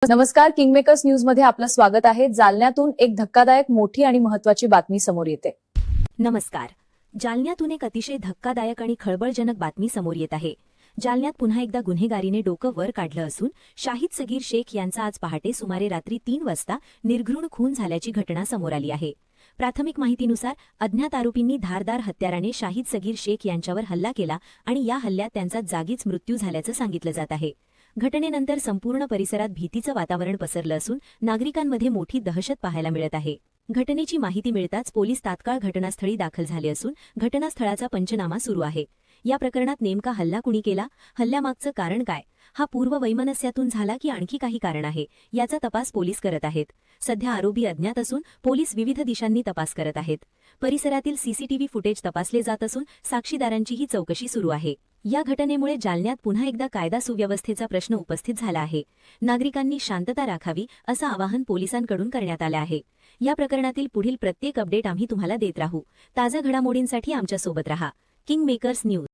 नमस्कार, किंगमेकर्स न्यूज मध्ये आपलं स्वागत आहे. जालन्यातून एक धक्कादायक मोठी आणि महत्त्वाची बातमी समोर येते. नमस्कार. जालन्यातून एक अतिशय धक्कादायक आणि खळबळजनक बातमी समोर येत आहे. जालन्यात पुन्हा एकदा गुन्हेगारीने डोकं वर काढलं असून शाहिद सगीर शेख यांचा आज पहाटे सुमारे रात्री 3 वाजता निर्घृण खून झाल्याची घटना समोर आली आहे. प्राथमिक माहितीनुसार अज्ञात आरोपींनी धारदार हत्याराने शाहिद सगीर शेख यांच्यावर हल्ला केला आणि या हल्ल्यात त्यांचा जागीच मृत्यू झाल्याचं सांगितलं जात आहे. घटनेनंतर संपूर्ण परिसरात भीतीचं वातावरण पसरलं असून नागरिकांमध्ये मोठी दहशत पाहायला मिळत आहे. घटनेची माहिती मिळताच पोलीस तात्काळ घटनास्थळी दाखल झाले असून घटनास्थळाचा पंचनामा सुरू आहे. या प्रकरणात नेमका हल्ला कुणी केला, हल्ल्यामागचं कारण काय, हा पूर्व वैमनस्यातून झाला की आणखी काही कारण आहे, याचा तपास पोलीस करत आहेत. सध्या आरोपी अज्ञात असून पोलीस विविध दिशांनी तपास करत आहेत. परिसरातील सीसीटीव्ही फुटेज तपासले जात असून साक्षीदारांचीही चौकशी सुरू आहे. या घटनेमुळे जालन्यात पुन्हा एकदा कायदा सुव्यवस्थेचा प्रश्न उपस्थित झाला आहे. नागरिकांनी शांतता राखावी असं आवाहन पोलिसांकडून करण्यात आलं आहे. या प्रकरणातील पुढील प्रत्येक अपडेट आम्ही तुम्हाला देत राहू. ताज्या घडामोडींसाठी आमच्यासोबत रहा. King makers news.